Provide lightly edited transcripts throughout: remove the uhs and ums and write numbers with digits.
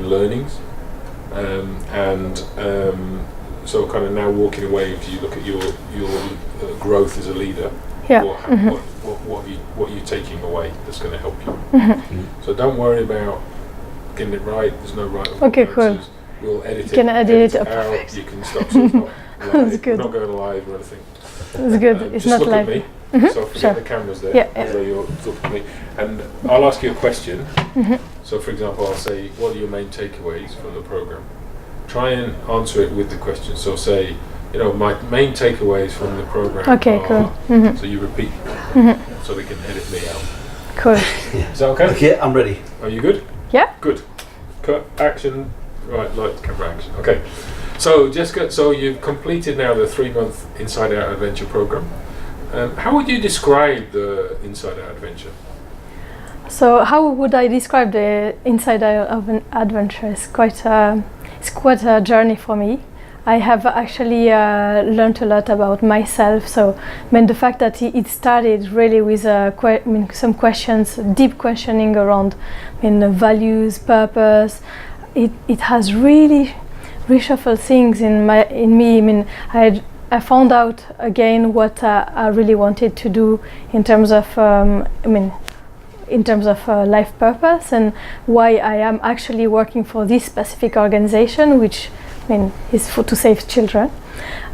learnings, so kind of now walking away, if you look at your growth as a leader, what are you taking away that's going to help you? So don't worry about getting it right. There's no right or wrong answers. We'll edit it. Edit it out. You can stop. So it's not live. We're not going live or anything. It's good. It's just not look live. At me. So forget the cameras there. So you're talking to me, and I'll ask you a question. So, for example, I'll say, "What are your main takeaways from the program?" Try and answer it with the question. So, say, my main takeaways from the program. Okay, cool. So you repeat, so they can edit me out. Cool. Is that okay? Okay, I'm ready. Are you good? Yeah. Good. Cut. Action. Right. Light. Camera. Action. Okay. So, Jessica, you've completed now the 3-month Inside Out Adventure program. How would you describe the Inside Out Adventure? So, how would I describe the Inside Out of an Adventure? It's quite a journey for me. I have actually learned a lot about myself. So, the fact that it started really with some questions, deep questioning around values, purpose. It has really reshuffled things in me. I found out again what I really wanted to do in terms of life purpose, and why I am actually working for this specific organization, which is to save children.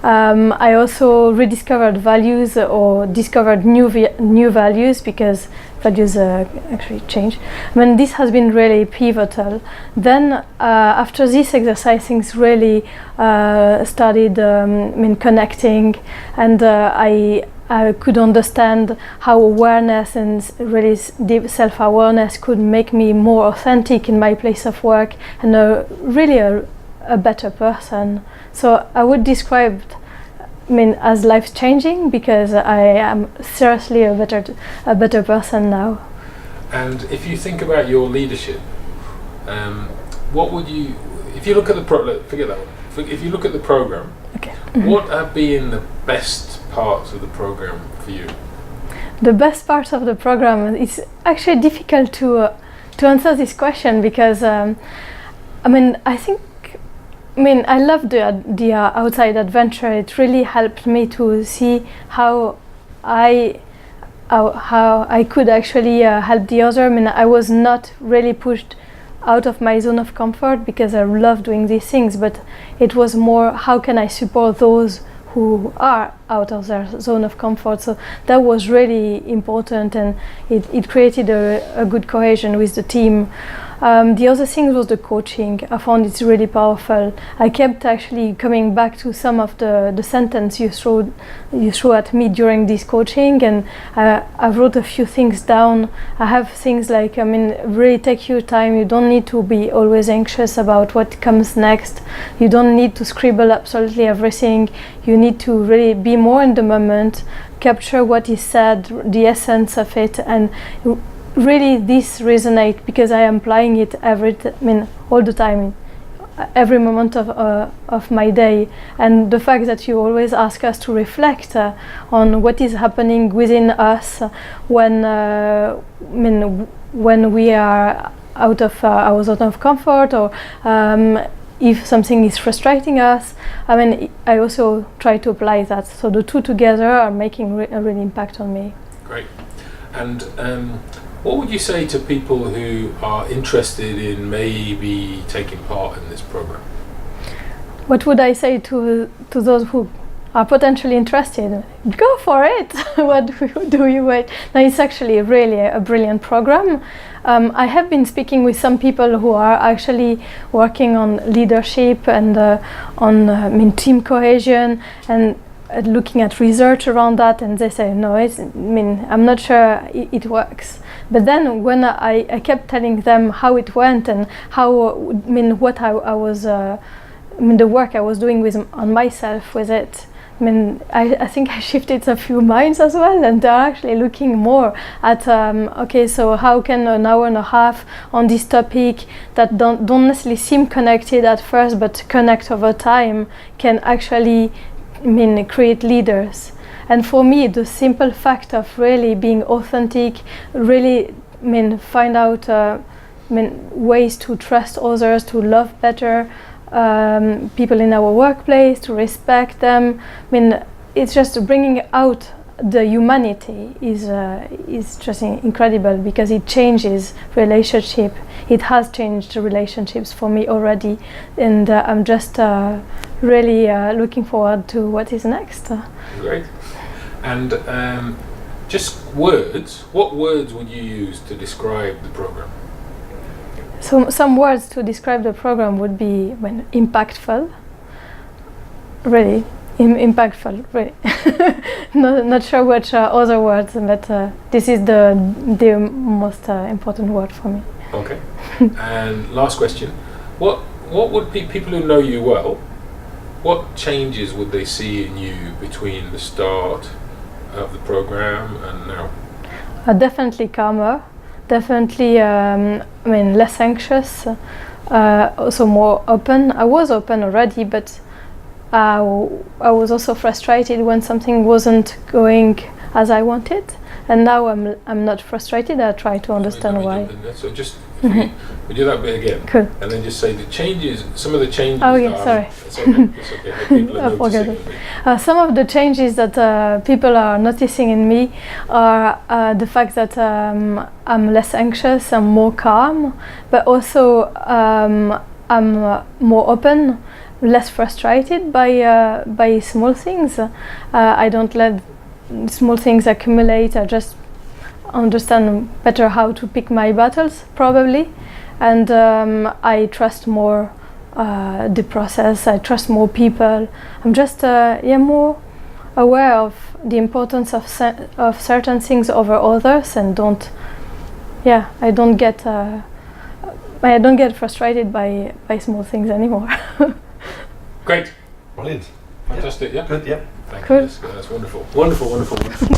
I also rediscovered values, or discovered new values, because values actually change. This has been really pivotal. Then after this exercise, things really started connecting, and I could understand how awareness and really deep self-awareness could make me more authentic in my place of work, and really a better person. So I would describe as life-changing, because I am seriously a better person now. And if you think about your leadership, what would you, if you look at forget that one. If you look at the program, okay. What have been the best parts of the program for you? The best part of the program, it's actually difficult to answer this question, because I love the outside adventure. It really helped me to see how I could actually help the other. I was not really pushed out of my zone of comfort, because I love doing these things, but it was more, how can I support those who are out of their zone of comfort? So that was really important, and it created a good cohesion with the team. The other thing was the coaching. I found it really powerful. I kept actually coming back to some of the sentence you threw at me during this coaching, and I wrote a few things down. I have things like, really take your time. You don't need to be always anxious about what comes next. You don't need to scribble absolutely everything. You need to really be more in the moment, capture what is said, the essence of it, and really this resonate, because I am applying it all the time, every moment of my day. And the fact that you always ask us to reflect on what is happening within us when we are out of our zone of comfort, or if something is frustrating us. I also try to apply that. So the two together are making a real impact on me. Great. And what would you say to people who are interested in maybe taking part in this program? What would I say to those who are potentially interested? Go for it. What do you wait? No, it's actually really a brilliant program. I have been speaking with some people who are actually working on leadership and on team cohesion, and looking at research around that, and they say no, I'm not sure it works. But then when I kept telling them how it went, and how what I was the work I was doing on myself with it, I think I shifted a few minds as well, and they're actually looking more at okay, so how can an hour and a half on this topic that don't necessarily seem connected at first, but connect over time, can actually create leaders. And for me, the simple fact of really being authentic, really find out ways to trust others, to love better people in our workplace, to respect them. It's just bringing out the humanity is just incredible, because it changes relationship. It has changed relationships for me already, and I'm just really looking forward to what is next. Great. And just words. What words would you use to describe the program? So some words to describe the program would be impactful. Really. Impactful, really. Not sure which other words, but this is the most important word for me. Okay. And last question: what would people who know you well, what changes would they see in you between the start of the program and now? Definitely calmer. Definitely, less anxious. Also more open. I was open already, but I was also frustrated when something wasn't going as I wanted, and now I'm not frustrated. I try to understand why. So just we do that bit again, cool. And then just say the changes. Some of the changes. Oh yeah, sorry. It's okay. It's okay. People are noticing. Some of the changes that people are noticing in me are the fact that I'm less anxious, I'm more calm, but also I'm more open, less frustrated by small things. I don't let small things accumulate. I just understand better how to pick my battles, probably, and I trust more the process. I trust more people. I'm just more aware of the importance of certain things over others, and I don't get frustrated by small things anymore. Great. Brilliant. Fantastic. Yeah. Good. Yeah. Thank cool. you. That's wonderful. Wonderful.